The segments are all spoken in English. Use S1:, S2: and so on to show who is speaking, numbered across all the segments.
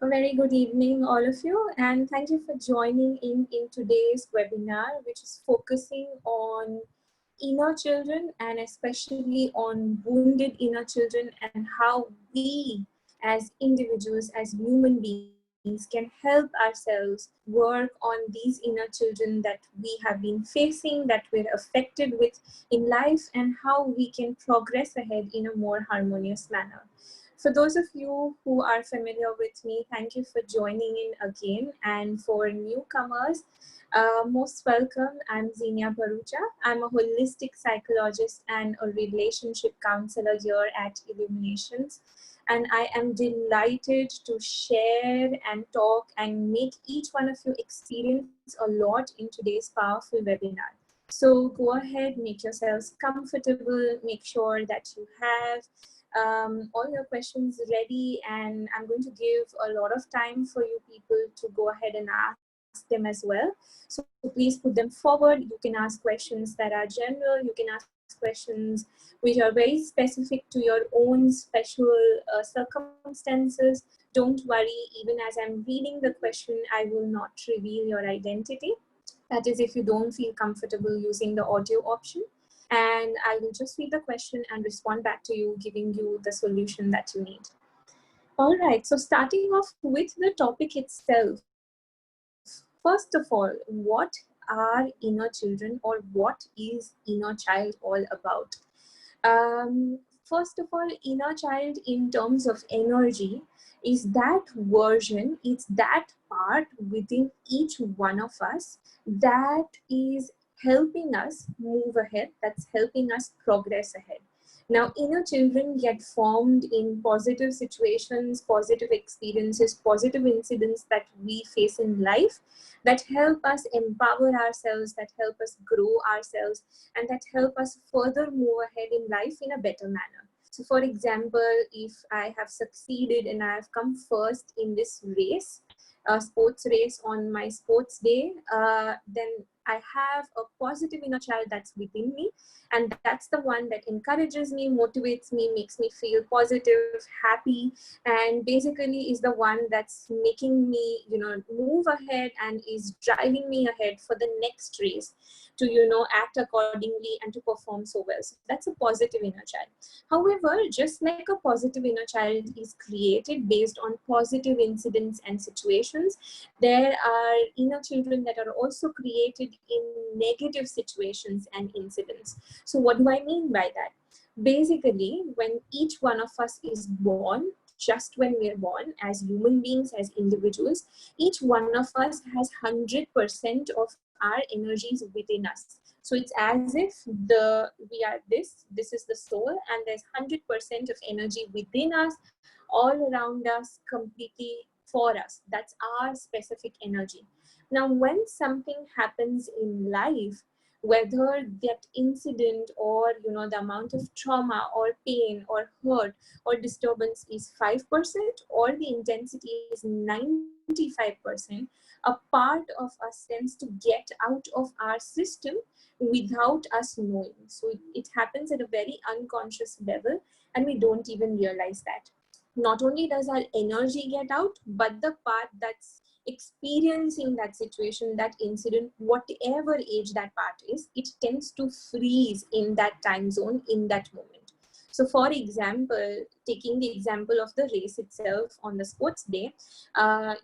S1: A very good evening, all of you, and thank you for joining in today's webinar, which is focusing on inner children and especially on wounded inner children and how we as individuals, as human beings, can help ourselves work on these inner children that we have been facing, that we're affected with in life, and how we can progress ahead in a more harmonious manner. For those of you who are familiar with me, thank you for joining in again. And for newcomers, most welcome. I'm Zinnia Bharucha. I'm a holistic psychologist and a relationship counselor here at Illuminations. And I am delighted to share and talk and make each one of you experience a lot in today's powerful webinar. So go ahead, make yourselves comfortable, make sure that you have all your questions ready, and I'm going to give a lot of time for you people to go ahead and ask them as well. So please put them forward. You can ask questions that are general, you can ask questions which are very specific to your own special circumstances. Don't worry, even as I'm reading the question, I will not reveal your identity. That is if you don't feel comfortable using the audio option. And I will just read the question and respond back to you, giving you the solution that you need. All right, so starting off with the topic itself. First of all, what are inner children, or what is inner child all about? First of all, inner child in terms of energy is that version, it's that part within each one of us that is helping us move ahead, that's helping us progress ahead. Now, inner children get formed in positive situations, positive experiences, positive incidents that we face in life that help us empower ourselves, that help us grow ourselves, and that help us further move ahead in life in a better manner. So for example, if I have succeeded and I have come first in this race, a sports race on my sports day, then I have a positive inner child that's within me, and that's the one that encourages me, motivates me, makes me feel positive, happy, and basically is the one that's making me, move ahead and is driving me ahead for the next race to, act accordingly and to perform so well. So that's a positive inner child. However, just like a positive inner child is created based on positive incidents and situations, there are inner children that are also created in negative situations and incidents. So what do I mean by that? Basically, when each one of us is born, just when we're born as human beings, as individuals, each one of us has 100% of our energies within us. So it's as if we are this is the soul, and there's 100% of energy within us, all around us, completely for us. That's our specific energy. Now, when something happens in life, whether that incident or the amount of trauma or pain or hurt or disturbance is 5% or the intensity is 95%, a part of us tends to get out of our system without us knowing. So it happens at a very unconscious level, and we don't even realize that. Not only does our energy get out, but the part that's experiencing that situation, that incident, whatever age that part is, it tends to freeze in that time zone, in that moment. So for example, taking the example of the race itself on the sports day, I've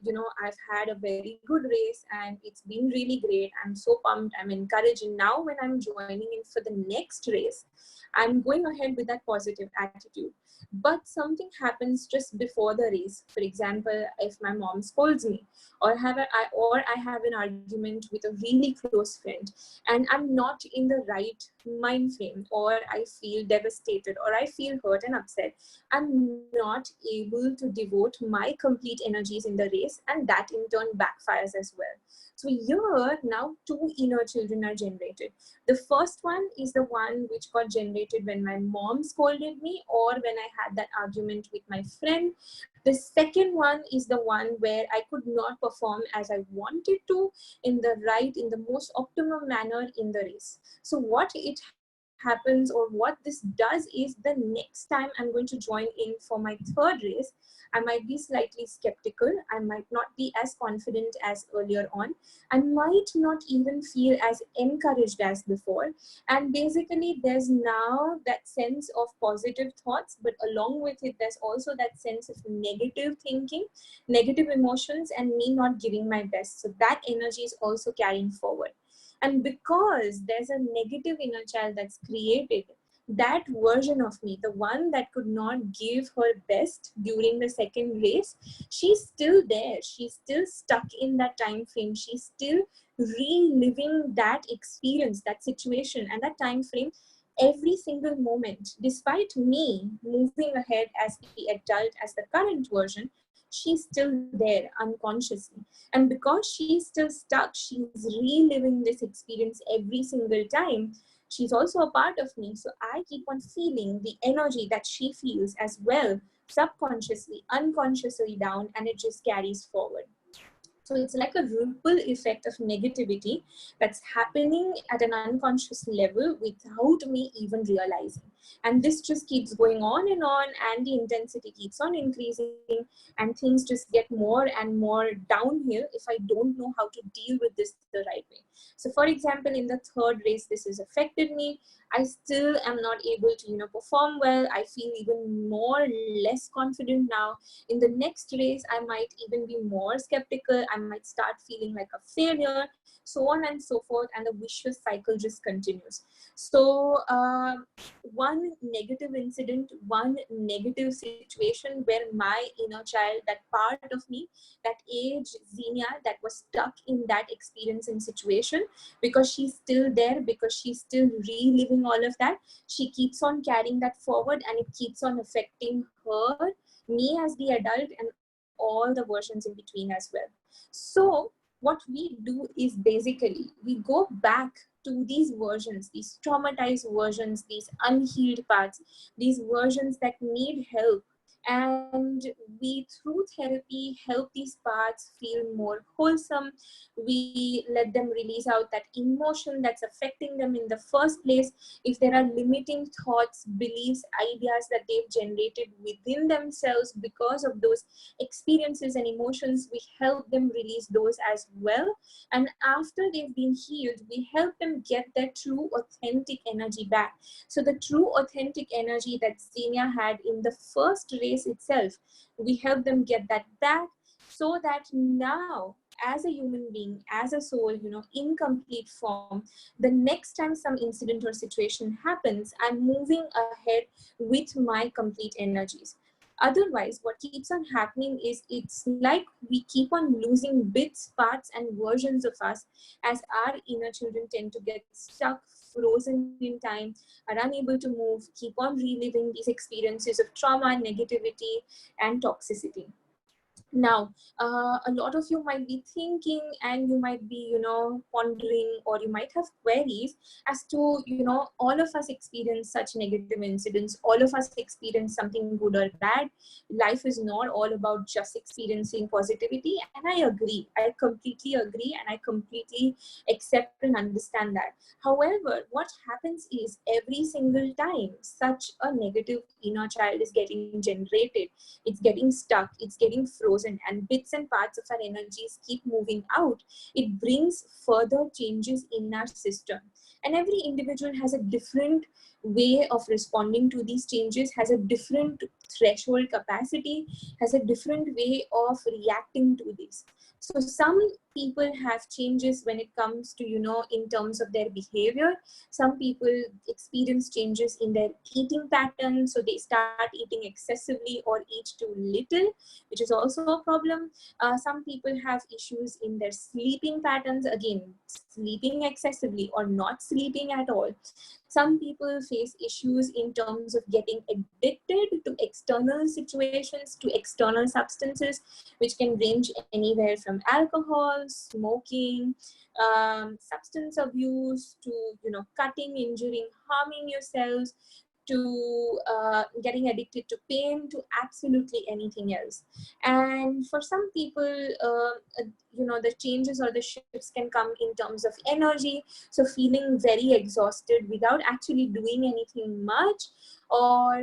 S1: had a very good race and it's been really great. I'm so pumped, I'm encouraged. And now when I'm joining in for the next race, I'm going ahead with that positive attitude. But something happens just before the race. For example, if my mom scolds me, or I have an argument with a really close friend, and I'm not in the right mind frame, or I feel devastated, or I feel hurt and upset, I'm not able to devote my complete energies in the race, and that in turn backfires as well. So here now two inner children are generated. The first one is the one which got generated when my mom scolded me, or when I had that argument with my friend. The second one is the one where I could not perform as I wanted to in the most optimal manner in the race. So what it happens happens, or what this does, is the next time I'm going to join in for my third race, I might be slightly skeptical. I might not be as confident as earlier on. I might not even feel as encouraged as before. And basically, there's now that sense of positive thoughts, but along with it, there's also that sense of negative thinking, negative emotions, and me not giving my best. So that energy is also carrying forward. And because there's a negative inner child that's created, that version of me, the one that could not give her best during the second race, she's still there. She's still stuck in that time frame. She's still reliving that experience, that situation, and that time frame every single moment. Despite me moving ahead as the adult, as the current version, she's still there unconsciously. And because she's still stuck, she's reliving this experience every single time. She's also a part of me. So I keep on feeling the energy that she feels as well, subconsciously, unconsciously down, and it just carries forward. So it's like a ripple effect of negativity that's happening at an unconscious level without me even realizing. And this just keeps going on, and the intensity keeps on increasing, and things just get more and more downhill if I don't know how to deal with this the right way. So for example, in the third race, this has affected me. I still am not able to, perform well. I feel even more less confident now. In the next race, I might even be more skeptical. I might start feeling like a failure, so on and so forth. And the vicious cycle just continues. So one negative incident, one negative situation where my inner child, that part of me, that age Zinnia that was stuck in that experience and situation, because she's still there, because she's still reliving all of that, she keeps on carrying that forward, and it keeps on affecting her, me as the adult, and all the versions in between as well. So what we do is basically we go back to these versions, these traumatized versions, these unhealed parts, these versions that need help, and we through therapy help these parts feel more wholesome. We let them release out that emotion that's affecting them in the first place. If there are limiting thoughts, beliefs, ideas that they've generated within themselves because of those experiences and emotions, we help them release those as well. And after they've been healed, we help them get their true authentic energy back. So the true authentic energy that Zinnia had in the first race itself, we help them get that back, so that now as a human being, as a soul, in complete form, the next time some incident or situation happens, I'm moving ahead with my complete energies. Otherwise, what keeps on happening is it's like we keep on losing bits, parts, and versions of us as our inner children tend to get stuck, frozen in time, are unable to move, keep on reliving these experiences of trauma, negativity, and toxicity. Now, a lot of you might be thinking, and you might be, pondering, or you might have queries as to, all of us experience such negative incidents. All of us experience something good or bad. Life is not all about just experiencing positivity. And I agree. I completely agree. And I completely accept and understand that. However, what happens is every single time such a negative inner child is getting generated, it's getting stuck, it's getting frozen, and bits and parts of our energies keep moving out, it brings further changes in our system. And every individual has a different way of responding to these changes, has a different threshold capacity, has a different way of reacting to this. So some people have changes when it comes to, in terms of their behavior. Some people experience changes in their eating pattern, so they start eating excessively or eat too little, which is also a problem. Some people have issues in their sleeping patterns, again, sleeping excessively or not sleeping at all. Some people face issues in terms of getting addicted to external situations, to external substances, which can range anywhere from alcohol, smoking, substance abuse, to, cutting, injuring, harming yourselves, to getting addicted to pain, to absolutely anything else. And for some people, the changes or the shifts can come in terms of energy, so feeling very exhausted without actually doing anything much, or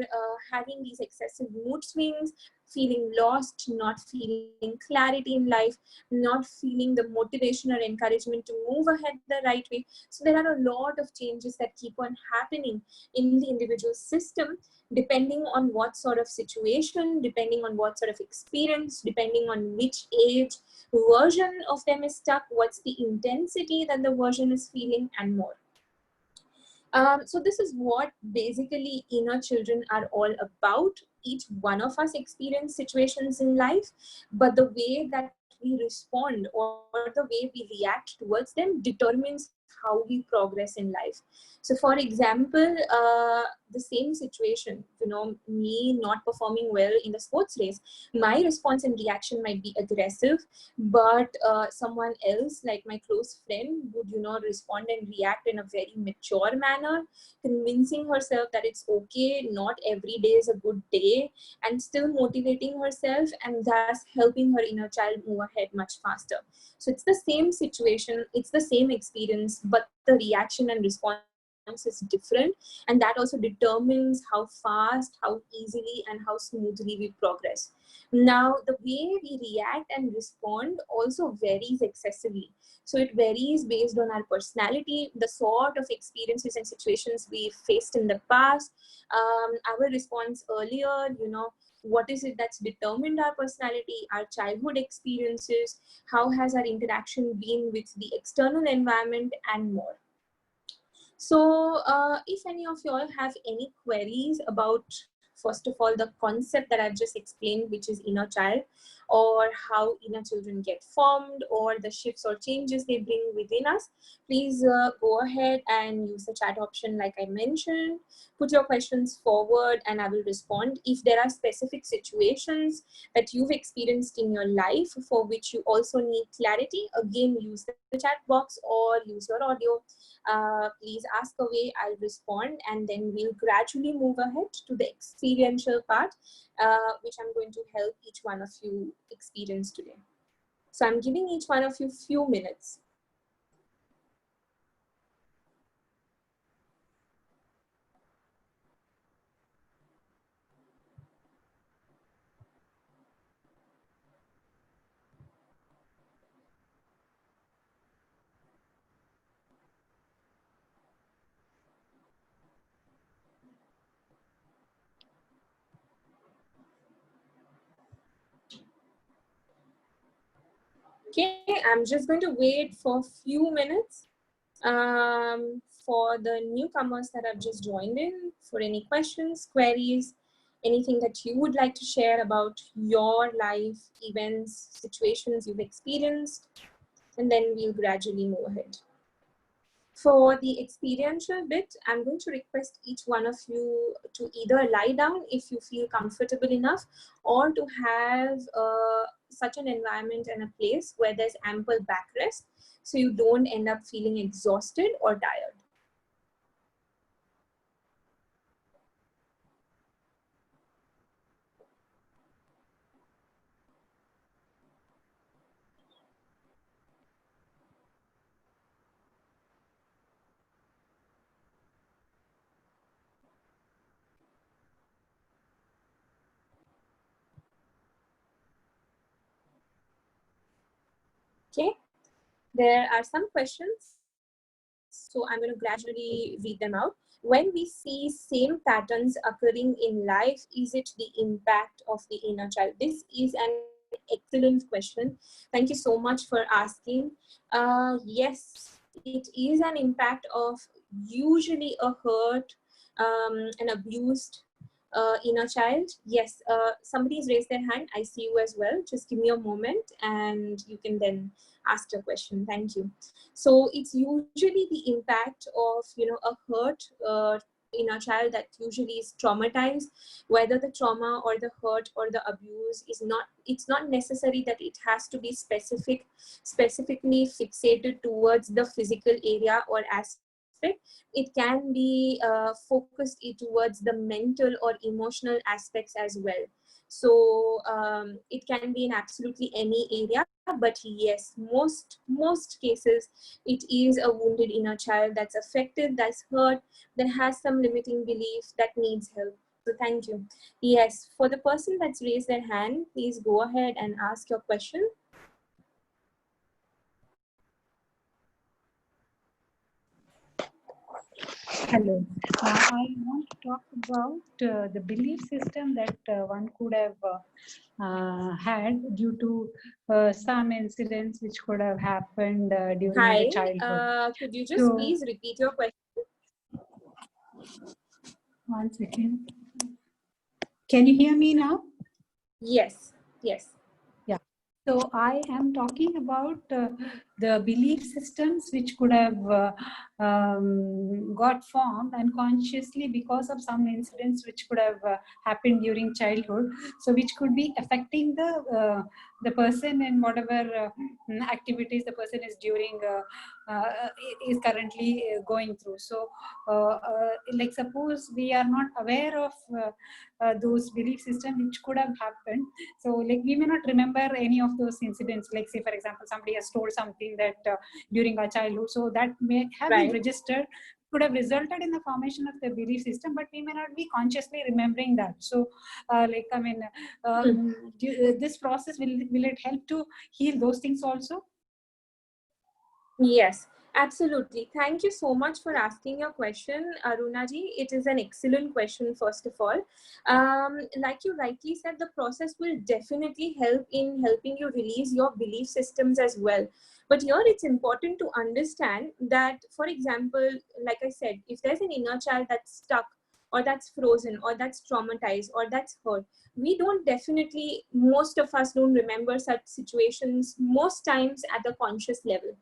S1: having these excessive mood swings, feeling lost, not feeling clarity in life, not feeling the motivation or encouragement to move ahead the right way. So there are a lot of changes that keep on happening in the individual system, depending on what sort of situation, depending on what sort of experience, depending on which age version of them is stuck, what's the intensity that the version is feeling, and more. So this is what basically inner children are all about. Each one of us experience situations in life, but the way that we respond or the way we react towards them determines how we progress in life. So for example, the same situation, me not performing well in the sports race, my response and reaction might be aggressive, but someone else, like my close friend, would respond and react in a very mature manner, convincing herself that it's okay, not every day is a good day, and still motivating herself and thus helping her inner child move ahead much faster. So it's the same situation, it's the same experience, but the reaction and response is different, and that also determines how fast, how easily, and how smoothly we progress. Now, the way we react and respond also varies excessively. So it varies based on our personality, the sort of experiences and situations we faced in the past, our response earlier, what is it that's determined our personality, our childhood experiences, how has our interaction been with the external environment, and more. So if any of you all have any queries about, first of all, the concept that I've just explained, which is inner child, or how inner children get formed, or the shifts or changes they bring within us, please go ahead and use the chat option like I mentioned. Put your questions forward and I will respond. If there are specific situations that you've experienced in your life for which you also need clarity, again, use the chat box or use your audio. Please ask away, I'll respond, and then we'll gradually move ahead to the experiential part, which I'm going to help each one of you experience today. So I'm giving each one of you few minutes. Okay, I'm just going to wait for a few minutes for the newcomers that have just joined in, for any questions, queries, anything that you would like to share about your life, events, situations you've experienced, and then we'll gradually move ahead. For the experiential bit, I'm going to request each one of you to either lie down if you feel comfortable enough, or to have such an environment and a place where there's ample backrest, so you don't end up feeling exhausted or tired. Okay, there are some questions, so I'm going to gradually read them out. When we see same patterns occurring in life, is it the impact of the inner child? This is an excellent question. Thank you so much for asking. Yes, it is an impact of usually a hurt, an abused inner child. Yes, somebody's raised their hand. I see you as well. Just give me a moment and you can then ask your question. Thank you. So it's usually the impact of, a hurt inner child that usually is traumatized. Whether the trauma or the hurt or the abuse is not, it's not necessary that it has to be specifically fixated towards the physical area or aspect aspect. It can be focused towards the mental or emotional aspects as well. So it can be in absolutely any area, but yes, most cases it is a wounded inner child that's affected, that's hurt, that has some limiting beliefs that needs help. So thank you. Yes, for the person that's raised their hand, please go ahead and ask your question.
S2: Hello. I want to talk about the belief system that one could have had due to some incidents which could have happened during the
S1: Hi,
S2: childhood.
S1: could you just
S2: So,
S1: please repeat your question?
S2: one second. Can you hear me now?
S1: Yes, yes.
S2: Yeah. So I am talking about the belief systems which could have got formed unconsciously because of some incidents which could have happened during childhood. So which could be affecting the person in whatever activities the person is during is currently going through. So like suppose we are not aware of those belief systems which could have happened, so like we may not remember any of those incidents, like say for example somebody has told something that during our childhood, so that may have been
S1: Right.
S2: registered, could have resulted in the formation of the belief system, but we may not be consciously remembering that. So like I mean this process, will it help to heal those things also?
S1: Yes, absolutely. Thank you so much for asking your question, Aruna ji. It is an excellent question, first of all. Like you rightly said, the process will definitely help in helping you release your belief systems as well. But here it's important to understand that, for example, like I said, if there's an inner child that's stuck, or that's frozen, or that's traumatized, or that's hurt, we don't definitely, most of us don't remember such situations most times at the conscious level,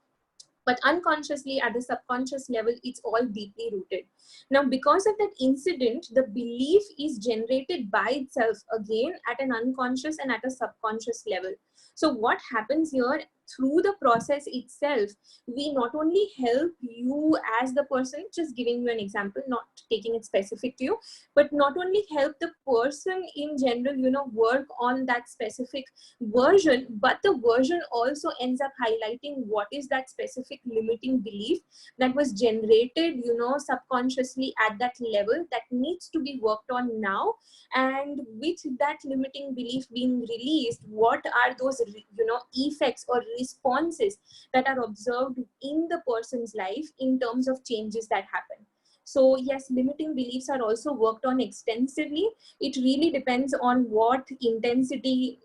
S1: but unconsciously at the subconscious level it's all deeply rooted. Now because of that incident, the belief is generated by itself again at an unconscious and at a subconscious level. So what happens here, through the process itself, we not only help you as the person, just giving you an example, not taking it specific to you, but not only help the person in general, work on that specific version, but the version also ends up highlighting what is that specific limiting belief that was generated, subconsciously at that level, that needs to be worked on now. And with that limiting belief being released, what are those effects or responses that are observed in the person's life in terms of changes that happen. So yes, limiting beliefs are also worked on extensively. It really depends on what intensity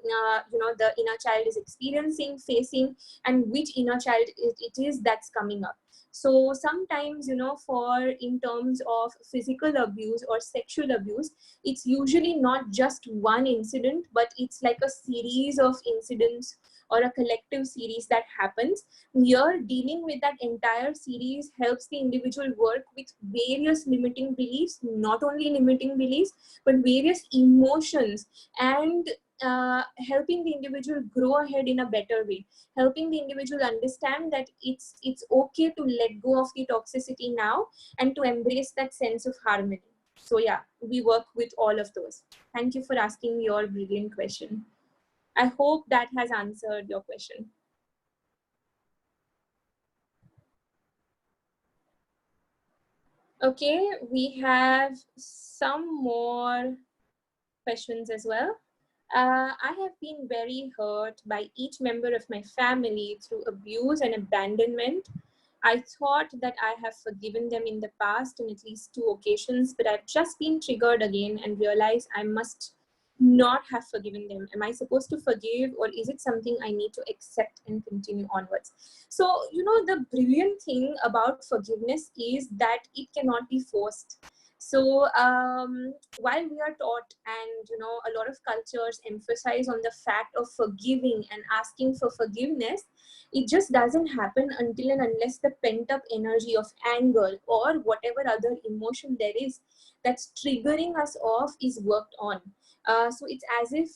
S1: the inner child is experiencing, facing, and which inner child it is that's coming up. So sometimes, for in terms of physical abuse or sexual abuse, it's usually not just one incident, but it's like a series of incidents or a collective series that happens. Here, dealing with that entire series helps the individual work with various limiting beliefs, not only limiting beliefs, but various emotions, and helping the individual grow ahead in a better way, helping the individual understand that it's okay to let go of the toxicity now and to embrace that sense of harmony. So yeah, we work with all of those. Thank you for asking your brilliant question. I hope that has answered your question. Okay, we have some more questions as well. I have been very hurt by each member of my family through abuse and abandonment. I thought that I have forgiven them in the past on at least 2 occasions, but I've just been triggered again and realized I must not have forgiven them. Am I supposed to forgive, or is it something I need to accept and continue onwards? So, the brilliant thing about forgiveness is that it cannot be forced. So while we are taught, and a lot of cultures emphasize on the fact of forgiving and asking for forgiveness, it just doesn't happen until and unless the pent up energy of anger or whatever other emotion there is that's triggering us off is worked on. So it's as if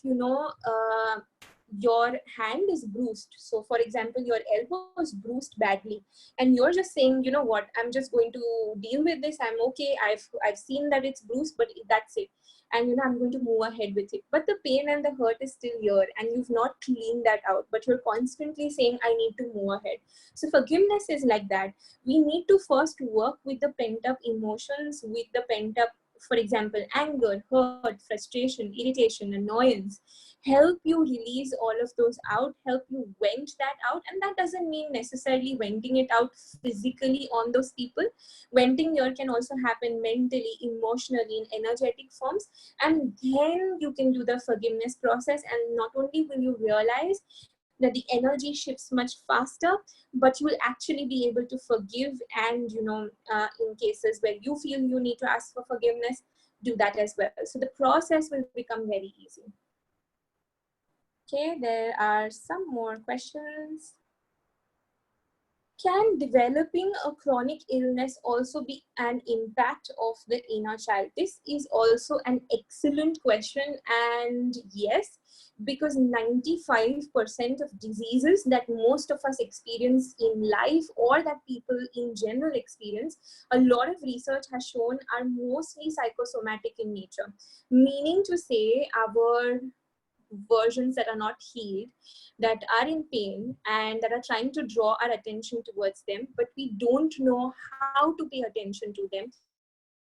S1: your hand is bruised. So for example, your elbow is bruised badly, and you're just saying, you know what, I'm just going to deal with this, I'm okay, I've seen that it's bruised, but that's it, and I'm going to move ahead with it. But the pain and the hurt is still here, and you've not cleaned that out, but you're constantly saying, I need to move ahead. So forgiveness is like that. We need to first work with the pent up emotions, with the pent up, for example, anger, hurt, frustration, irritation, annoyance. Help you release all of those out, help you vent that out. And that doesn't mean necessarily venting it out physically on those people. Venting here can also happen mentally, emotionally, in energetic forms. And then you can do the forgiveness process, and not only will you realize that the energy shifts much faster, but you will actually be able to forgive. And in cases where you feel you need to ask for forgiveness, do that as well. So the process will become very easy. Okay, there are some more questions. Can developing a chronic illness also be an impact of the inner child? This is also an excellent question. And yes, because 95% of diseases that most of us experience in life, or that people in general experience, a lot of research has shown are mostly psychosomatic in nature. Meaning to say, our versions that are not healed, that are in pain, and that are trying to draw our attention towards them, but we don't know how to pay attention to them. We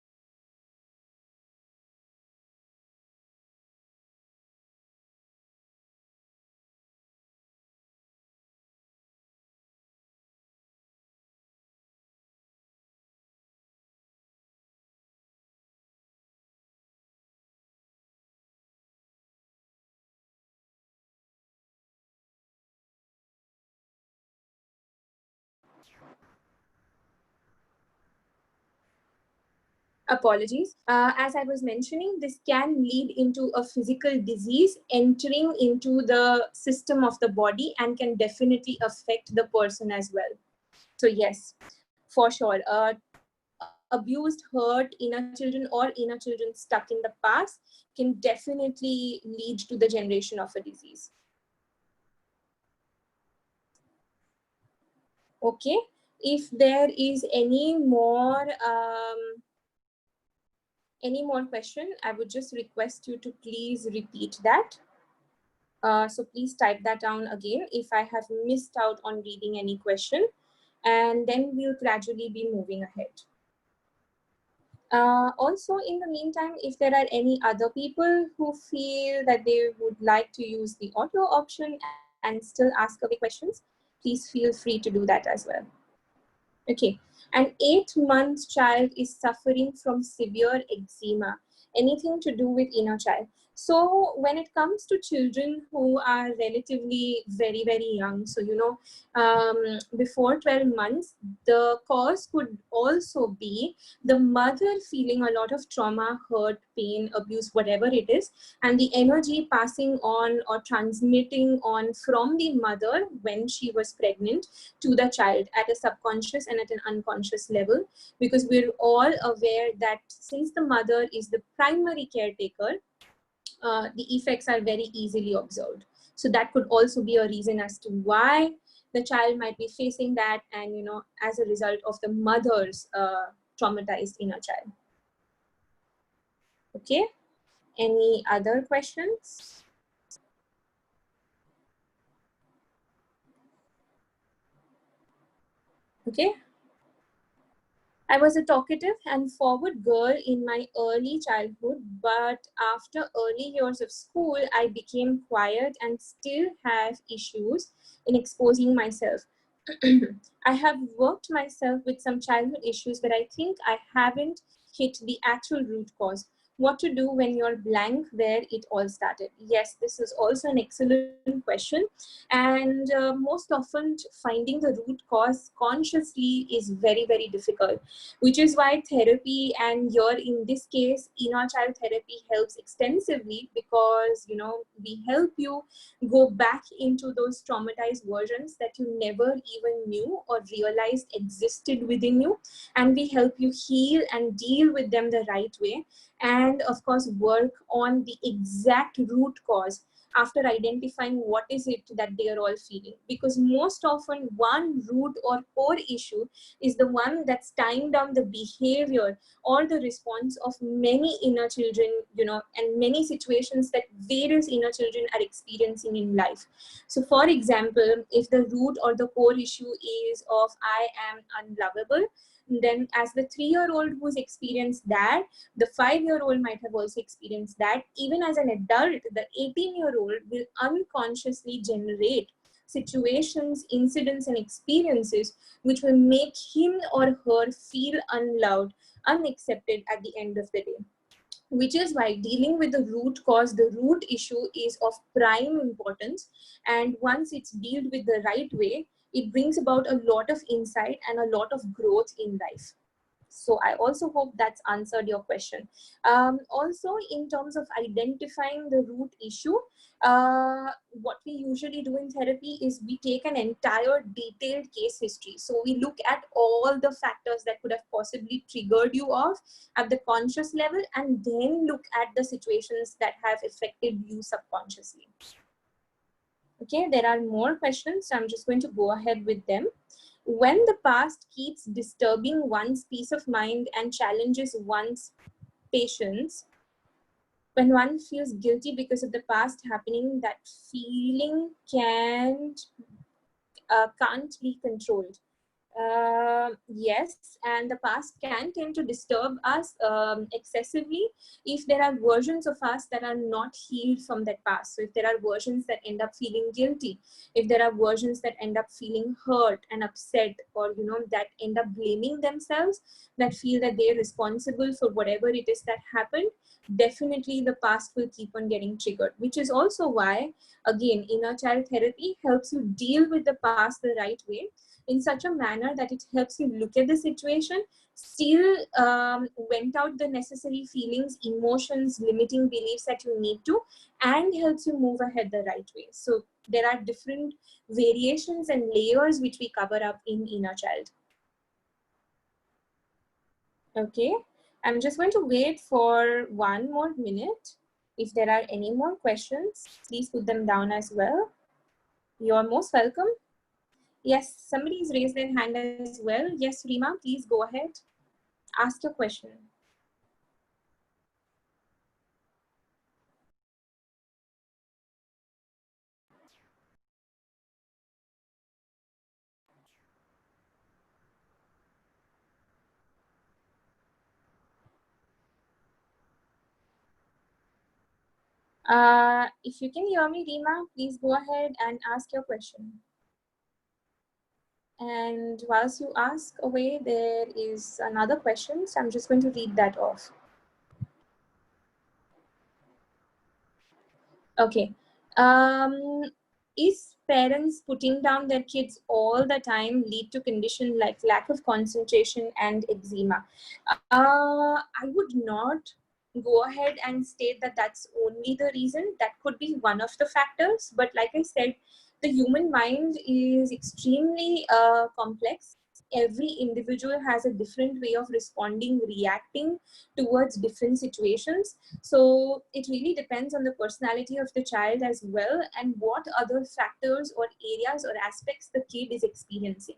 S1: don't know how to heal them. We don't know how to understand them. We don't know how to understand them properly. And apologies. As I was mentioning, this can lead into a physical disease entering into the system of the body, and can definitely affect the person as well. So yes, for sure, abused, hurt inner children, or inner children stuck in the past, can definitely lead to the generation of a disease. Okay, if there is any more question, I would just request you to please repeat that. So please type that down again if I have missed out on reading any question, and then we'll gradually be moving ahead. Also, in the meantime, if there are any other people who feel that they would like to use the audio option and still ask away questions, please feel free to do that as well. Okay, an 8-month child is suffering from severe eczema. Anything to do with inner child? So when it comes to children who are relatively very, very young, so before 12 months, the cause could also be the mother feeling a lot of trauma, hurt, pain, abuse, whatever it is, and the energy passing on or transmitting on from the mother when she was pregnant to the child at a subconscious and at an unconscious level, because we're all aware that since the mother is the primary caretaker, the effects are very easily observed. So that could also be a reason as to why the child might be facing that, and as a result of the mother's traumatized inner child. Okay, any other questions? Okay, I was a talkative and forward girl in my early childhood, but after early years of school, I became quiet and still have issues in exposing myself. I have worked myself with some childhood issues, but I think I haven't hit the actual root cause. What to do when you're blank where it all started? Yes, this is also an excellent question. And most often, finding the root cause consciously is very, very difficult, which is why therapy, and here in this case, inner child therapy, helps extensively, because we help you go back into those traumatized versions that you never even knew or realized existed within you, and we help you heal and deal with them the right way, and of course work on the exact root cause. after identifying what is it that they are all feeling. Because most often one root or core issue is the one that's tying down the behavior or the response of many inner children, and many situations that various inner children are experiencing in life. So for example, if the root or the core issue is of I am unlovable, then as the 3-year-old who's experienced that, the 5-year-old might have also experienced that. Even as an adult, the 18-year-old will unconsciously generate situations, incidents, and experiences which will make him or her feel unloved, unaccepted at the end of the day. Which is why dealing with the root cause, the root issue, is of prime importance. And once it's dealt with the right way, it brings about a lot of insight and a lot of growth in life. So I also hope that's answered your question. Also, in terms of identifying the root issue, what we usually do in therapy is we take an entire detailed case history. So we look at all the factors that could have possibly triggered you off at the conscious level, and then look at the situations that have affected you subconsciously. Okay, there are more questions, so I'm just going to go ahead with them. When the past keeps disturbing one's peace of mind and challenges one's patience, when one feels guilty because of the past happening, that feeling can't be controlled. Yes, and the past can tend to disturb us excessively if there are versions of us that are not healed from that past. So if there are versions that end up feeling guilty, if there are versions that end up feeling hurt and upset, or that end up blaming themselves, that feel that they're responsible for whatever it is that happened, definitely the past will keep on getting triggered. Which is also why, again, inner child therapy helps you deal with the past the right way, in such a manner that it helps you look at the situation, still vent out the necessary feelings, emotions, limiting beliefs that you need to, and helps you move ahead the right way. So there are different variations and layers which we cover up in inner child. Okay, I'm just going to wait for 1 more minute. If there are any more questions, please put them down as well. You're most welcome. Yes, somebody's raised their hand as well. Yes, Rima, please go ahead. Ask your question. If you can hear me, Rima, please go ahead and ask your question. And whilst you ask away, there is another question, so I'm just going to read that off. Okay. Is parents putting down their kids all the time lead to condition like lack of concentration and eczema? I would not go ahead and state that that's only the reason. That could be one of the factors, but like I said, the human mind is extremely complex. Every individual has a different way of responding, reacting towards different situations. So it really depends on the personality of the child as well, and what other factors or areas or aspects the kid is experiencing.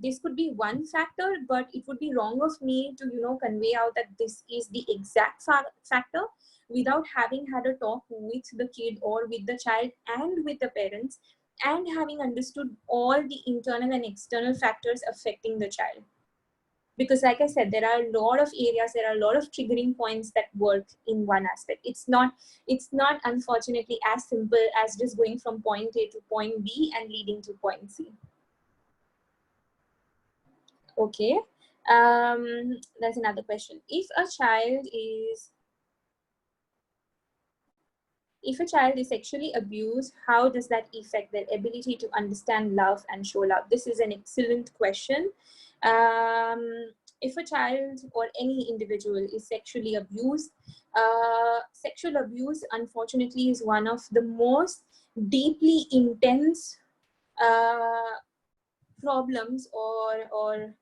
S1: This could be one factor, but it would be wrong of me to convey out that this is the exact factor without having had a talk with the kid or with the child and with the parents, and having understood all the internal and external factors affecting the child. Because like I said, there are a lot of areas, there are a lot of triggering points that work in one aspect. It's not unfortunately as simple as just going from point A to point B and leading to point C. Okay. There's another question. If a child is sexually abused, how does that affect their ability to understand love and show love? This is an excellent question. If a child or any individual is sexually abused, sexual abuse, unfortunately, is one of the most deeply intense problems or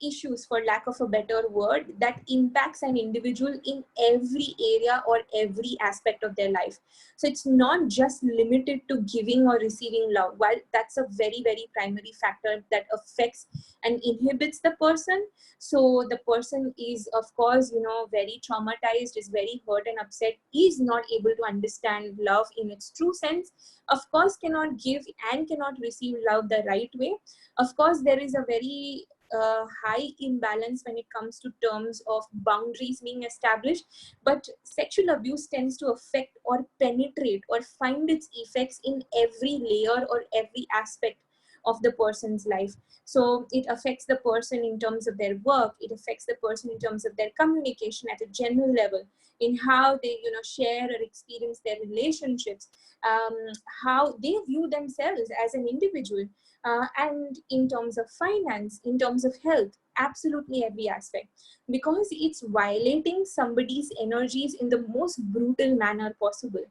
S1: issues, for lack of a better word, that impacts an individual in every area or every aspect of their life. So it's not just limited to giving or receiving love. While that's a very, very primary factor that affects and inhibits the person, so the person is, of course, very traumatized, is very hurt and upset, is not able to understand love in its true sense, of course cannot give and cannot receive love the right way. Of course, there is a very high imbalance when it comes to terms of boundaries being established, but sexual abuse tends to affect or penetrate or find its effects in every layer or every aspect of the person's life. So it affects the person in terms of their work, it affects the person in terms of their communication at a general level, in how they share or experience their relationships, um, how they view themselves as an individual, and in terms of finance, in terms of health, absolutely every aspect, because it's violating somebody's energies in the most brutal manner possible.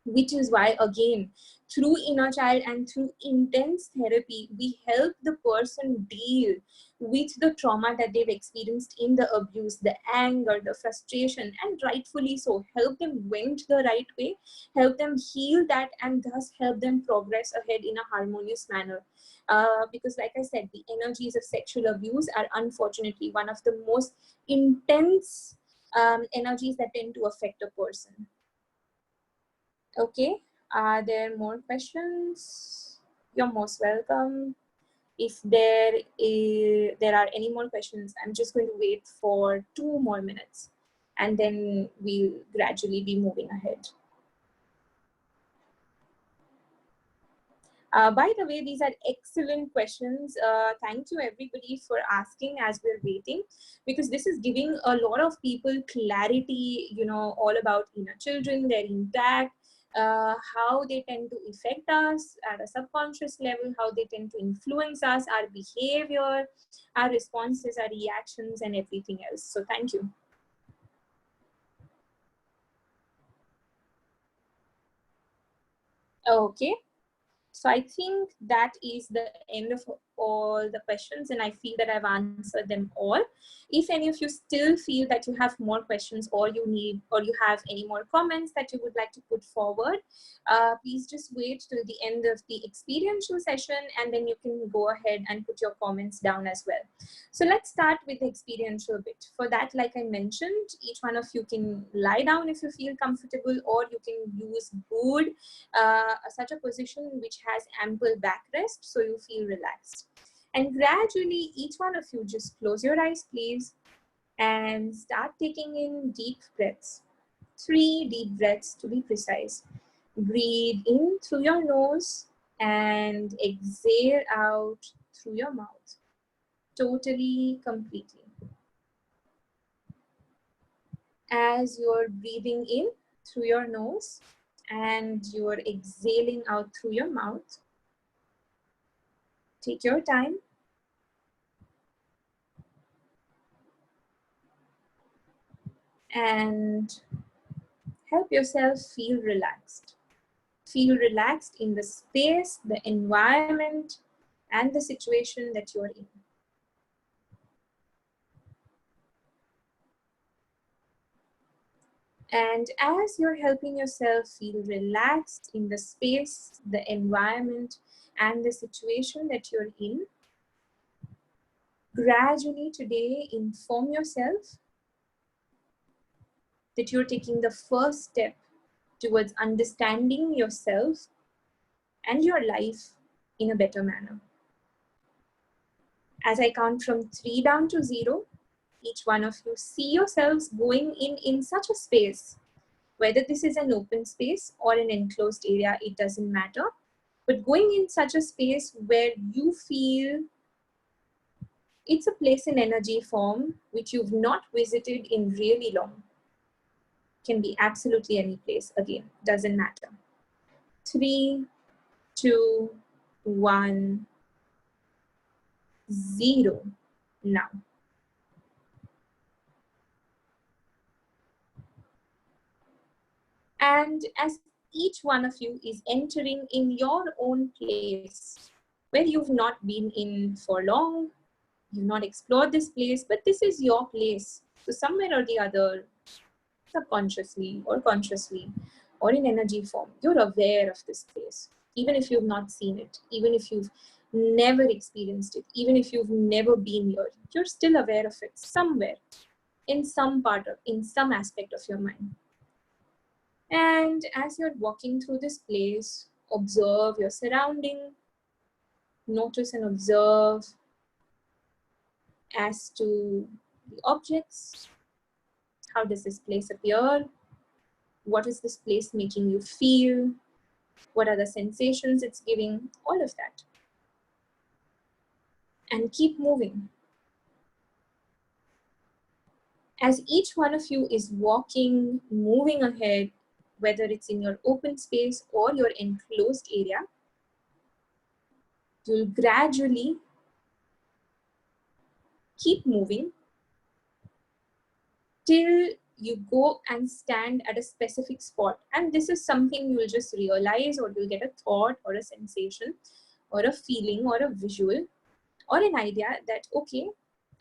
S1: Which is why, again, through inner child and through intense therapy, we help the person deal with the trauma that they've experienced in the abuse, the anger, the frustration, and rightfully so, help them vent the right way, help them heal that, and thus help them progress ahead in a harmonious manner. Because like I said, the energies of sexual abuse are unfortunately one of the most intense energies that tend to affect a person. Okay, are there more questions? You're most welcome. If there are any more questions, I'm just going to wait for 2 more minutes and then we'll gradually be moving ahead. By the way, these are excellent questions. Thank you everybody for asking as we're waiting, because this is giving a lot of people clarity, all about inner children, their impact, how they tend to affect us at a subconscious level, how they tend to influence us, our behavior, our responses, our reactions, and everything else. So thank you. Okay. So I think that is the end of all the questions, and I feel that I've answered them all. If any of you still feel that you have more questions, or you have any more comments that you would like to put forward, please just wait till the end of the experiential session, and then you can go ahead and put your comments down as well. So let's start with the experiential bit. For that, like I mentioned, each one of you can lie down if you feel comfortable, or you can use good, such a position which has ample backrest, so you feel relaxed. And gradually, each one of you just close your eyes, please, and start taking in deep breaths. 3 deep breaths to be precise. Breathe in through your nose and exhale out through your mouth. Totally, completely. As you're breathing in through your nose and you're exhaling out through your mouth, take your time and help yourself feel relaxed. Feel relaxed in the space, the environment, and the situation that you're in. And as you're helping yourself feel relaxed in the space, the environment, and the situation that you're in, gradually today inform yourself that you're taking the first step towards understanding yourself and your life in a better manner. As I count from 3 down to 0, each one of you see yourselves going in such a space, whether this is an open space or an enclosed area, it doesn't matter, but going in such a space where you feel it's a place in energy form which you've not visited in really long. Can be absolutely any place, again, doesn't matter. 3, 2, 1, 0. Now. And as each one of you is entering in your own place where you've not been in for long, You've not explored this place, but this is your place. So somewhere or the other, subconsciously or consciously or in energy form, you're aware of this place. Even if you've not seen it, even if you've never experienced it, even if you've never been here, you're still aware of it somewhere, in some part of, in some aspect of your mind. And as you're walking through this place, observe your surrounding, notice and observe as to the objects. How does this place appear? What is this place making you feel? What are the sensations it's giving? All of that. And keep moving. As each one of you is walking, moving ahead, whether it's in your open space or your enclosed area, you'll gradually keep moving till you go and stand at a specific spot. And this is something you'll just realize, or you'll get a thought or a sensation or a feeling or a visual or an idea that, okay,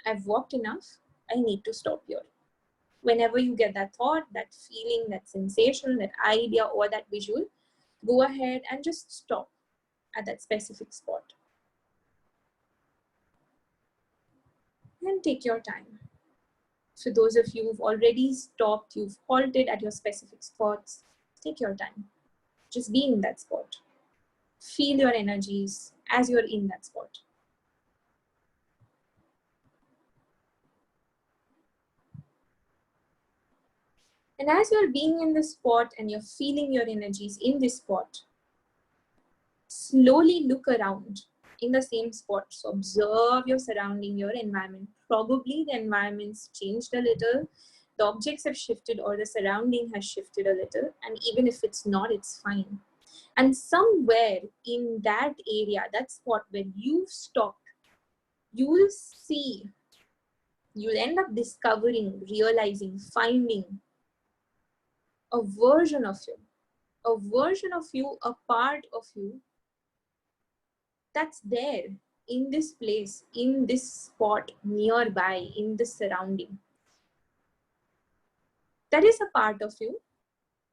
S1: I've walked enough, I need to stop here. Whenever you get that thought, that feeling, that sensation, that idea or that visual, go ahead and just stop at that specific spot. And take your time. For those of you who've already stopped, you've halted at your specific spots, take your time. Just be in that spot. Feel your energies as you're in that spot. And as you're being in the spot and you're feeling your energies in this spot, slowly look around in the same spot. So observe your surrounding, your environment. Probably the environment's changed a little, the objects have shifted, or the surrounding has shifted a little. And even if it's not, it's fine. And somewhere in that area, that spot where you've stopped, you will see, you'll end up discovering, realizing, finding a version of you, a part of you that's there in this place, in this spot, nearby, in this surrounding. That is a part of you,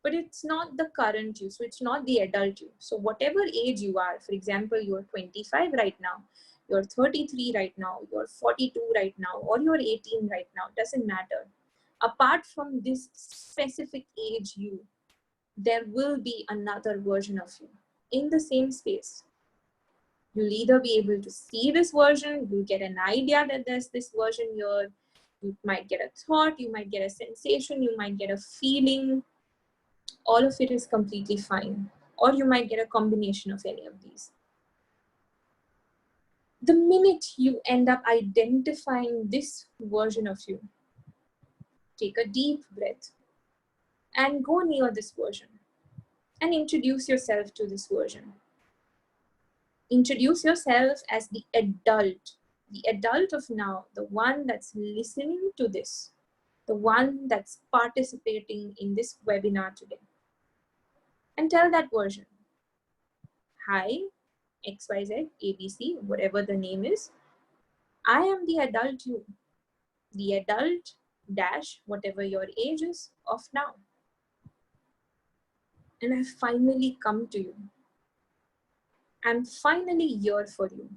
S1: but it's not the current you, so it's not the adult you. So whatever age you are, for example, you're 25 right now, you're 33 right now, you're 42 right now, or you're 18 right now, doesn't matter. Apart from this specific age you, there will be another version of you in the same space. You'll either be able to see this version, you'll get an idea that there's this version here, you might get a thought, you might get a sensation, you might get a feeling. All of it is completely fine. Or you might get a combination of any of these. The minute you end up identifying this version of you, take a deep breath and go near this version and introduce yourself to this version. Introduce yourself as the adult of now, the one that's listening to this, the one that's participating in this webinar today. And tell that version, hi, XYZ, ABC, whatever the name is, I am the adult you, the adult dash, whatever your age is of now. And I've finally come to you. I'm finally here for you.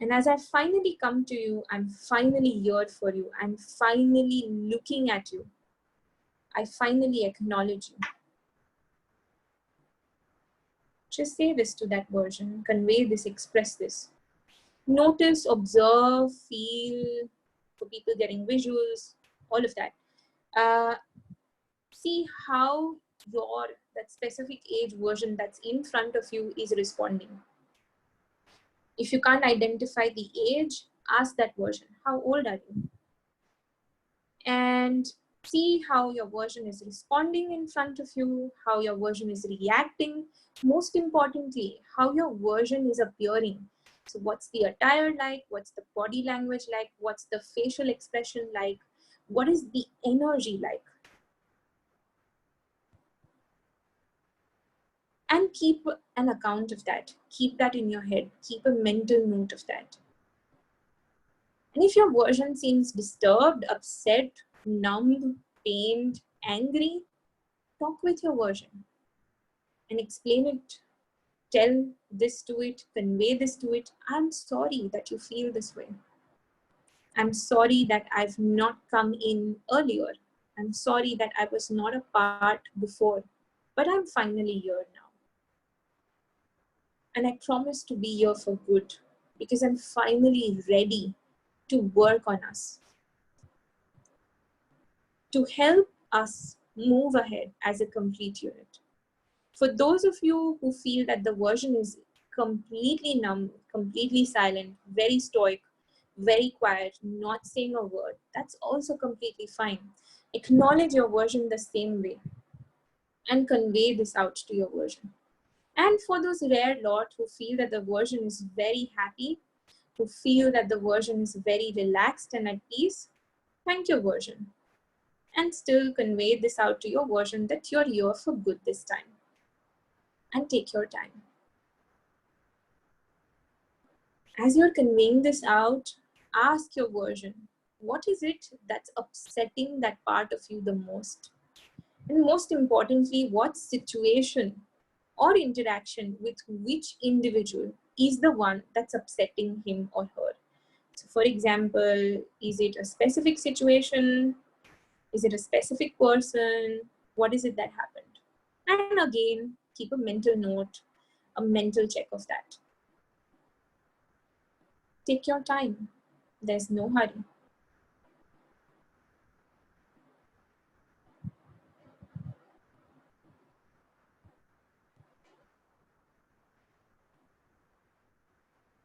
S1: And as I finally come to you, I'm finally here for you. I'm finally looking at you. I finally acknowledge you. Just say this to that version, convey this, express this. Notice, observe, feel, for people getting visuals, all of that. See how that specific age version that's in front of you is responding. If you can't identify the age, ask that version, how old are you? And see how your version is responding in front of you, how your version is reacting. Most importantly, how your version is appearing. So what's the attire like? What's the body language like? What's the facial expression like? What is the energy like? And keep an account of that. Keep that in your head. Keep a mental note of that. And if your version seems disturbed, upset, numb, pained, angry, talk with your version and explain it. Tell this to it, convey this to it. I'm sorry that you feel this way. I'm sorry that I've not come in earlier. I'm sorry that I was not a part before, but I'm finally here now. And I promise to be here for good because I'm finally ready to work on us, to help us move ahead as a complete unit. For those of you who feel that the version is completely numb, completely silent, very stoic, very quiet, not saying a word, that's also completely fine. Acknowledge your version the same way and convey this out to your version. And for those rare lot who feel that the version is very happy, who feel that the version is very relaxed and at peace, thank your version. And still convey this out to your version that you're here for good this time. And take your time. As you're conveying this out, ask your version, what is it that's upsetting that part of you the most? And most importantly, what situation or interaction with which individual is the one that's upsetting him or her? So for example, is it a specific situation? Is it a specific person? What is it that happened? And again, keep a mental note, a mental check of that. Take your time. There's no hurry.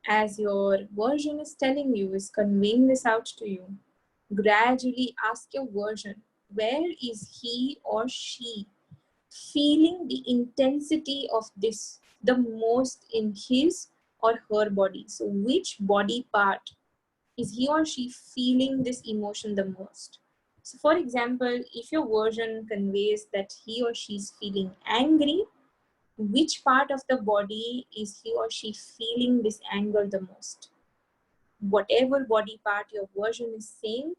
S1: As your version is telling you, is conveying this out to you, gradually ask your version, where is he or she feeling the intensity of this the most in his or her body? So which body part is he or she feeling this emotion the most? So for example, if your version conveys that he or she is feeling angry, which part of the body is he or she feeling this anger the most? Whatever body part your version is saying,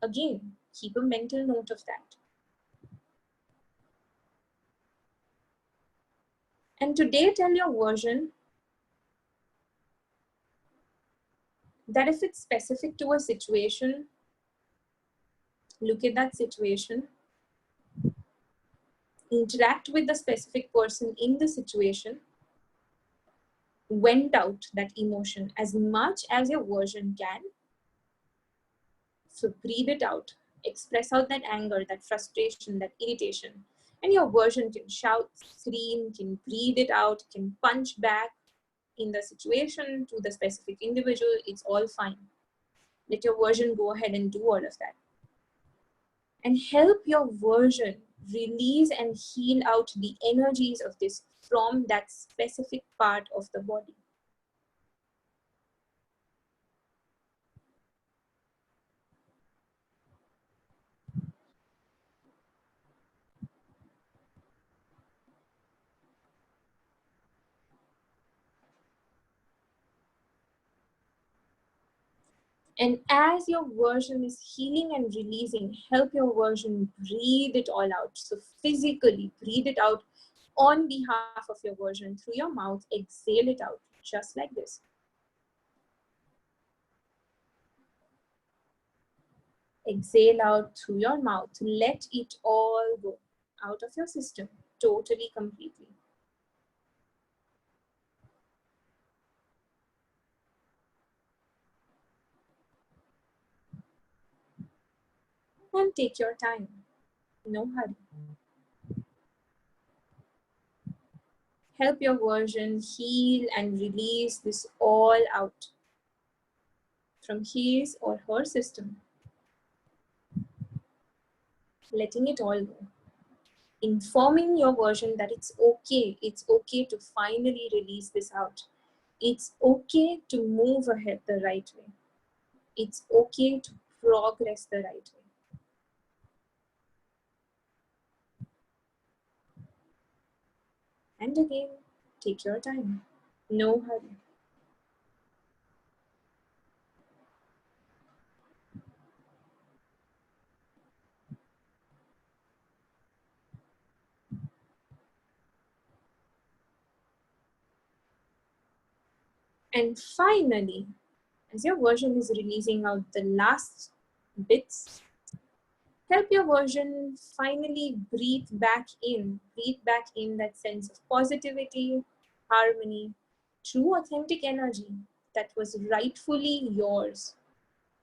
S1: again, keep a mental note of that. And today, tell your version that if it's specific to a situation, look at that situation, interact with the specific person in the situation, vent out that emotion as much as your version can. So breathe it out, express out that anger, that frustration, that irritation. And your version can shout, scream, can breathe it out, can punch back in the situation to the specific individual. It's all fine. Let your version go ahead and do all of that. And help your version release and heal out the energies of this from that specific part of the body. And as your version is healing and releasing, help your version breathe it all out. So physically breathe it out on behalf of your version through your mouth. Exhale it out just like this. Exhale out through your mouth. Let it all go out of your system, totally, completely. And take your time. No hurry. Help your version heal and release this all out from his or her system. Letting it all go. Informing your version that it's okay to finally release this out. It's okay to move ahead the right way. It's okay to progress the right way. And again, take your time. No hurry. And finally, as your version is releasing out the last bits, help your version finally breathe back in that sense of positivity, harmony, true authentic energy that was rightfully yours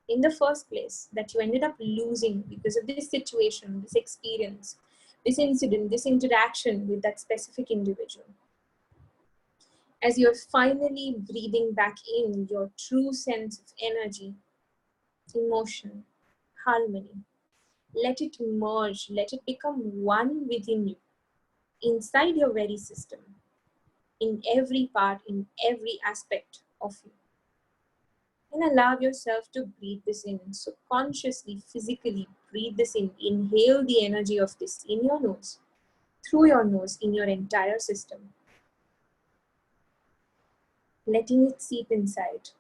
S1: in the first place, that you ended up losing because of this situation, this experience, this incident, this interaction with that specific individual. As you're finally breathing back in your true sense of energy, emotion, harmony, let it merge, let it become one within you, inside your very system, in every part, in every aspect of you. And allow yourself to breathe this in. So consciously, physically breathe this in. Inhale the energy of this in your nose, through your nose, in your entire system. Letting it seep inside.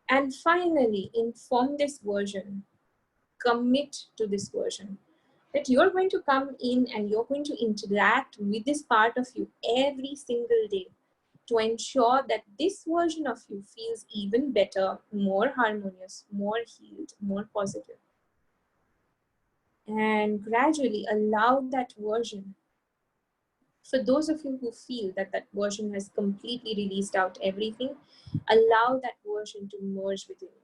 S1: And finally, inform this version, commit to this version, that you're going to come in and you're going to interact with this part of you every single day to ensure that this version of you feels even better, more harmonious, more healed, more positive. And gradually allow that version, for those of you who feel that that version has completely released out everything, allow that version to merge within you.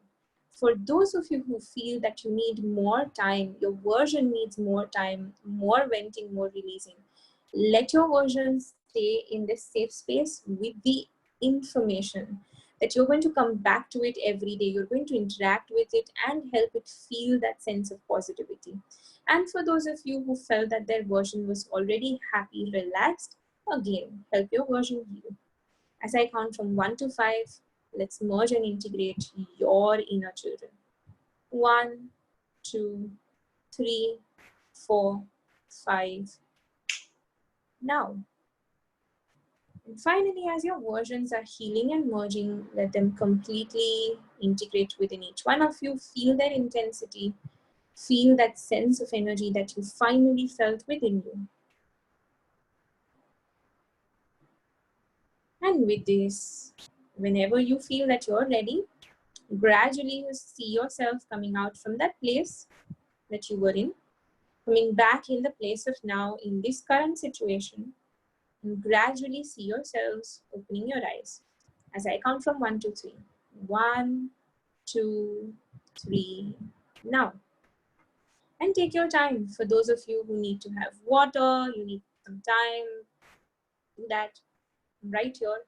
S1: For those of you who feel that you need more time, your version needs more time, more venting, more releasing, let your version stay in this safe space with the information that you're going to come back to it every day. You're going to interact with it and help it feel that sense of positivity. And for those of you who felt that their version was already happy, relaxed, again, help your version heal. As I count from 1 to 5, let's merge and integrate your inner children. 1, 2, 3, 4, 5. Now. And finally, as your versions are healing and merging, let them completely integrate within each one of you. Feel their intensity. Feel that sense of energy that you finally felt within you. And with this, whenever you feel that you're ready, gradually you see yourself coming out from that place that you were in, coming back in the place of now in this current situation, and gradually see yourselves opening your eyes. As I count from 1 to 3. 1, 2, 3, now. And take your time. For those of you who need to have water, you need some time, do that right here.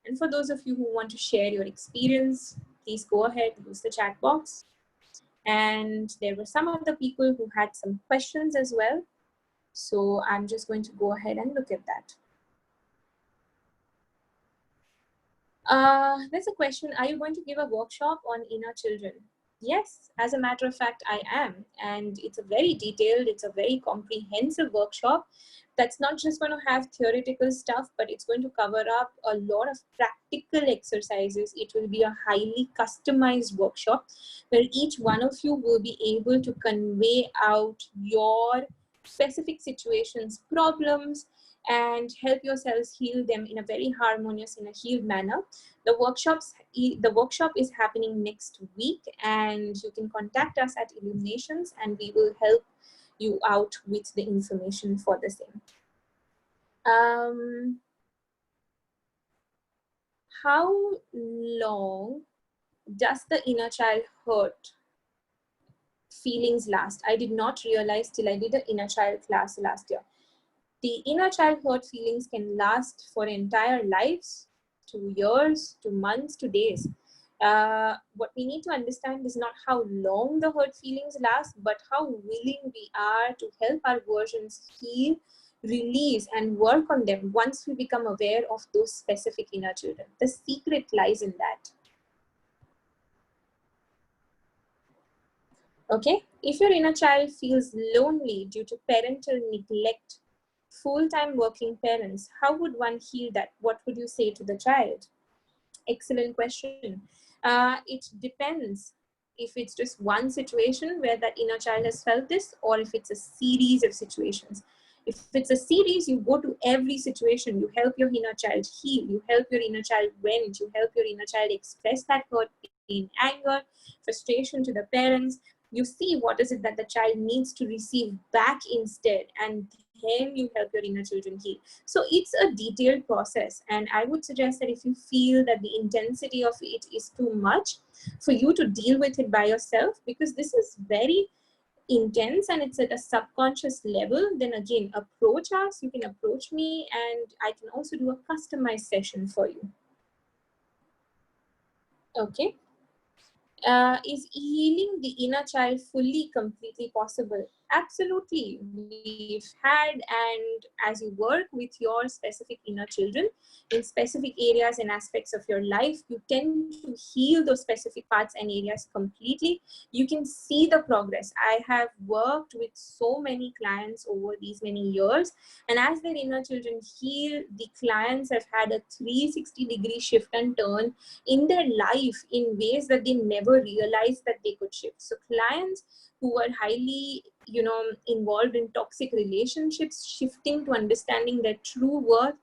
S1: And for those of you who want to share your experience, please go ahead, use the chat box. And there were some other people who had some questions as well. So I'm just going to go ahead and look at that. There's a question, are you going to give a workshop on inner children? Yes, as a matter of fact, I am. And it's a very detailed, it's a very comprehensive workshop that's not just going to have theoretical stuff, but it's going to cover up a lot of practical exercises. It will be a highly customized workshop where each one of you will be able to convey out your specific situations, problems, and help yourselves heal them in a very harmonious, in a healed manner. The workshop is happening next week, and you can contact us at Illuminations and we will help you out with the information for the same. How long does the inner child hurt feelings last? I did not realize till I did the inner child class last year. The inner child hurt feelings can last for entire lives, 2 years, to months, to days. What we need to understand is not how long the hurt feelings last, but how willing we are to help our versions heal, release, and work on them once we become aware of those specific inner children. The secret lies in that. Okay, if your inner child feels lonely due to parental neglect, full-time working parents, how would one heal that? What would you say to the child? Excellent question. It depends if it's just one situation where that inner child has felt this, or if it's a series of situations. If it's a series, you go to every situation, you help your inner child heal, you help your inner child vent, you help your inner child express that hurt, pain, anger, frustration to the parents. You see what is it that the child needs to receive back instead, and then you help your inner children heal. So it's a detailed process, and I would suggest that if you feel that the intensity of it is too much for you to deal with it by yourself, because this is very intense and it's at a subconscious level, then again, approach us. You can approach me, and I can also do a customized session for you. Okay. Is healing the inner child fully, completely possible? Absolutely. We've had, and as you work with your specific inner children in specific areas and aspects of your life, you tend to heal those specific parts and areas completely. You can see the progress. I have worked with so many clients over these many years, and as their inner children heal, the clients have had a 360-degree shift and turn in their life in ways that they never realized that they could shift. So clients who were highly, involved in toxic relationships, shifting to understanding their true worth,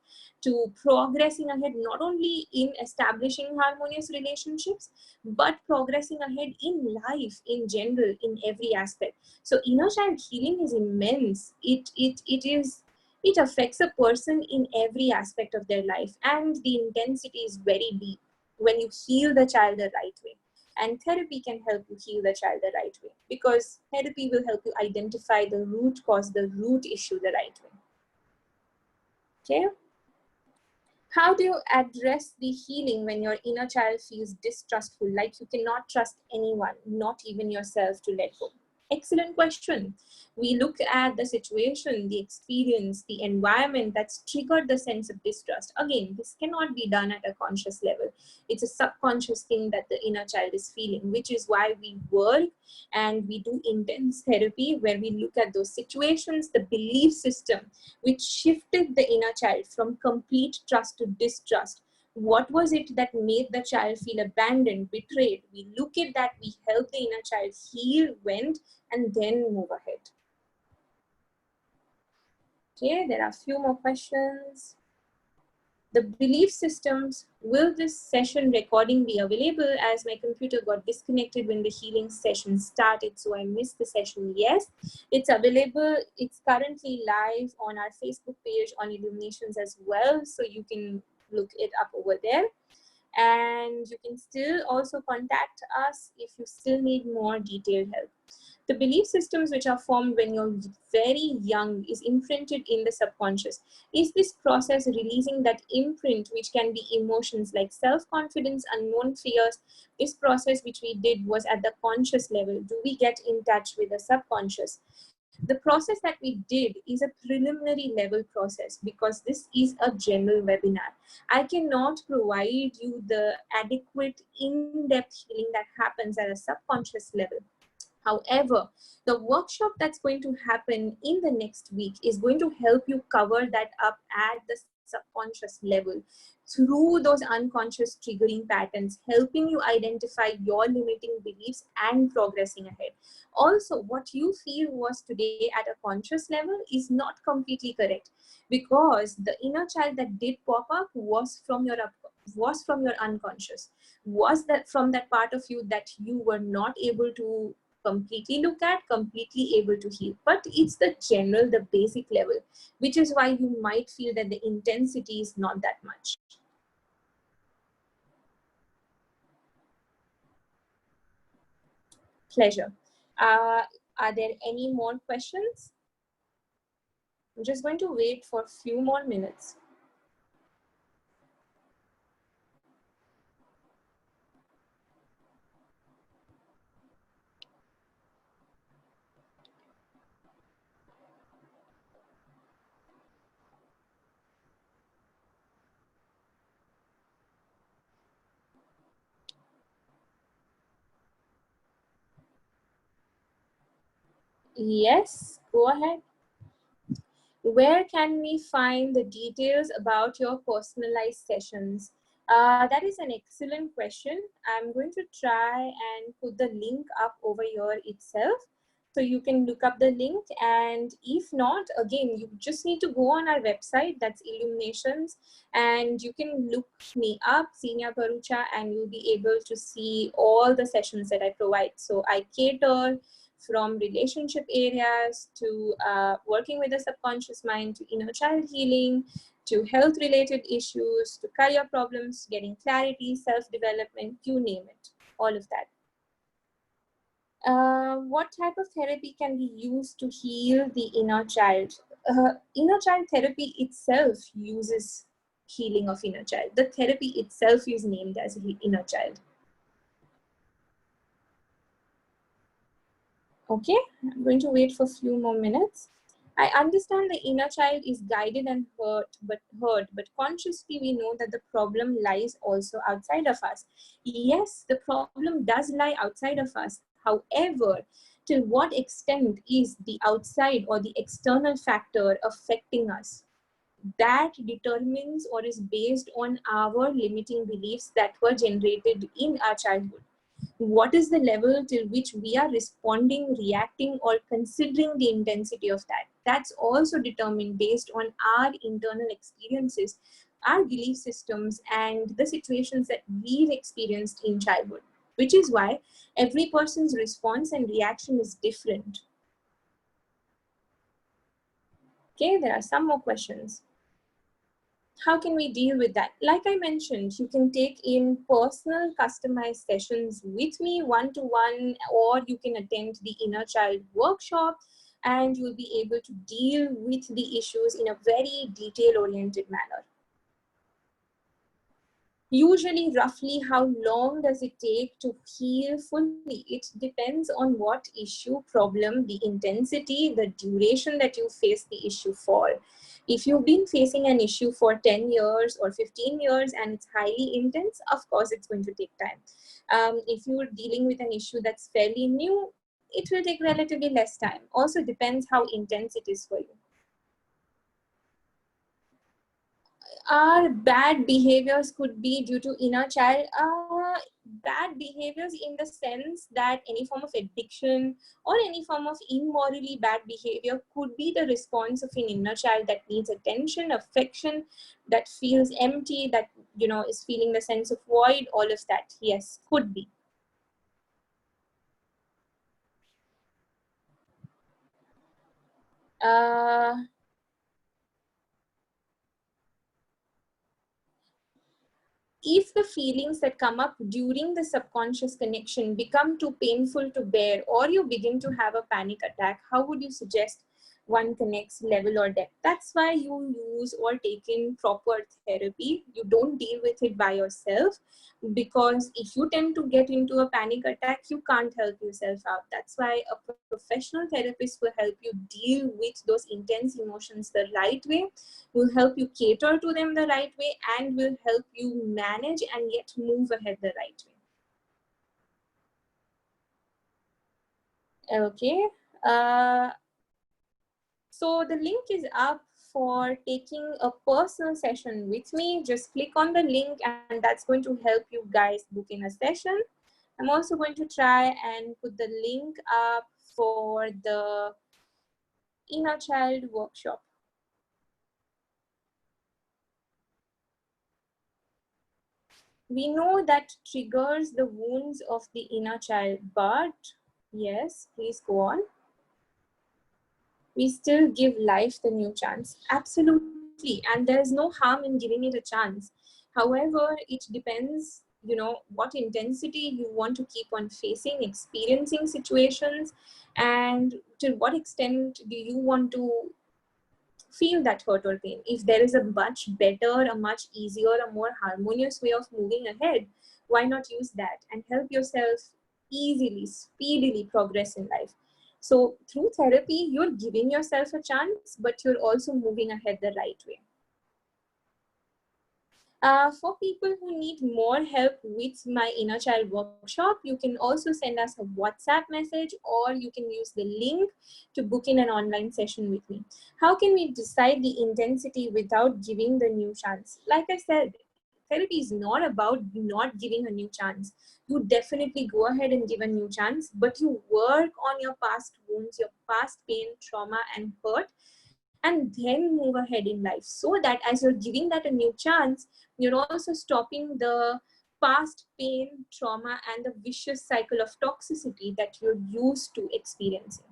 S1: to progressing ahead, not only in establishing harmonious relationships, but progressing ahead in life in general, in every aspect. So inner child healing is immense. It affects a person in every aspect of their life, and the intensity is very deep when you heal the child the right way. And therapy can help you heal the child the right way, because therapy will help you identify the root cause, the root issue the right way. Okay? How do you address the healing when your inner child feels distrustful, like you cannot trust anyone, not even yourself, to let go? Excellent question. We look at the situation, the experience, the environment that's triggered the sense of distrust. Again, this cannot be done at a conscious level. It's a subconscious thing that the inner child is feeling, which is why we work and we do intense therapy where we look at those situations, the belief system which shifted the inner child from complete trust to distrust. What was it that made the child feel abandoned, betrayed? We look at that, we help the inner child heal, vent, and then move ahead. Okay, there are a few more questions. The belief systems, will this session recording be available, as my computer got disconnected when the healing session started, so I missed the session? Yes, it's available. It's currently live on our Facebook page on Illuminations as well, so you can look it up over there. And you can still also contact us if you still need more detailed help. The belief systems which are formed when you're very young is imprinted in the subconscious. Is this process releasing that imprint, which can be emotions like self-confidence, unknown fears? This process which we did was at the conscious level. Do we get in touch with the subconscious? The process that we did is a preliminary level process, because this is a general webinar. I cannot provide you the adequate in-depth healing that happens at a subconscious level. However, the workshop that's going to happen in the next week is going to help you cover that up at the subconscious level through those unconscious triggering patterns, helping you identify your limiting beliefs and progressing ahead. Also, what you feel was today at a conscious level is not completely correct, because the inner child that did pop up was from your unconscious, was that from that part of you that you were not able to completely look at, completely able to heal. But it's the general, the basic level, which is why you might feel that the intensity is not that much. Pleasure. Are there any more questions? I'm just going to wait for a few more minutes. Yes, go ahead. Where can we find the details about your personalized sessions? That is an excellent question. I'm going to try and put the link up over here itself. So you can look up the link, and if not, again, you just need to go on our website, that's Illuminations, and you can look me up, Zinnia Bharucha, and you'll be able to see all the sessions that I provide. So I cater from relationship areas to working with the subconscious mind, to inner child healing, to health related issues, to career problems, getting clarity, self-development, you name it, all of that. What type of therapy can be used to heal the inner child? Inner child therapy itself uses healing of inner child. The therapy itself is named as inner child. Okay, I'm going to wait for a few more minutes. I understand the inner child is guided and hurt, but consciously we know that the problem lies also outside of us. Yes, the problem does lie outside of us. However, till what extent is the outside or the external factor affecting us? That determines or is based on our limiting beliefs that were generated in our childhood. What is the level till which we are responding, reacting, or considering the intensity of that? That's also determined based on our internal experiences, our belief systems, and the situations that we've experienced in childhood, which is why every person's response and reaction is different. Okay, there are some more questions. How can we deal with that? Like I mentioned, you can take in personal customized sessions with me one-to-one, or you can attend the inner child workshop, and you'll be able to deal with the issues in a very detail-oriented manner. Usually, roughly, how long does it take to heal fully? It depends on what issue, problem, the intensity, the duration that you face the issue for. If you've been facing an issue for 10 years or 15 years and it's highly intense, of course, it's going to take time. If you're dealing with an issue that's fairly new, it will take relatively less time. Also depends how intense it is for you. Our bad behaviors could be due to inner child. Bad behaviors in the sense that any form of addiction or any form of immorally bad behavior could be the response of an inner child that needs attention, affection, that feels empty, that is feeling the sense of void. All of that, yes, could be. uh, if the feelings that come up during the subconscious connection become too painful to bear, or you begin to have a panic attack, how would you suggest one connects level or depth? That's why you use or take in proper therapy. You don't deal with it by yourself, because if you tend to get into a panic attack, you can't help yourself out. That's why a professional therapist will help you deal with those intense emotions the right way, will help you cater to them the right way, and will help you manage and yet move ahead the right way. Okay. So the link is up for taking a personal session with me. Just click on the link and that's going to help you guys book in a session. I'm also going to try and put the link up for the inner child workshop. We know that triggers the wounds of the inner child, but yes, please go on. We still give life the new chance. Absolutely. And there's no harm in giving it a chance. However, it depends, what intensity you want to keep on facing, experiencing situations, and to what extent do you want to feel that hurt or pain. If there is a much better, a much easier, a more harmonious way of moving ahead, why not use that and help yourself easily, speedily progress in life? So through therapy, you're giving yourself a chance, but you're also moving ahead the right way. For people who need more help with my inner child workshop, you can also send us a WhatsApp message, or you can use the link to book in an online session with me. How can we decide the intensity without giving the new chance? Like I said, therapy is not about not giving a new chance. You definitely go ahead and give a new chance, but you work on your past wounds, your past pain, trauma, and hurt, and then move ahead in life, so that as you're giving that a new chance, you're also stopping the past pain, trauma, and the vicious cycle of toxicity that you're used to experiencing.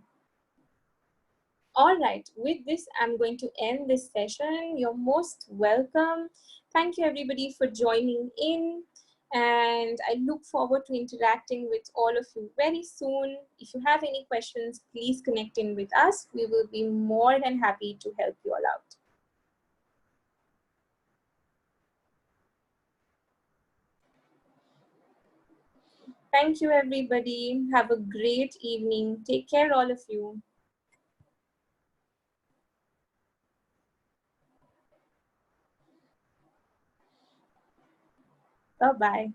S1: All right, with this, I'm going to end this session. You're most welcome. Thank you, everybody, for joining in. And I look forward to interacting with all of you very soon. If you have any questions, please connect in with us. We will be more than happy to help you all out. Thank you, everybody. Have a great evening. Take care, all of you. Bye bye.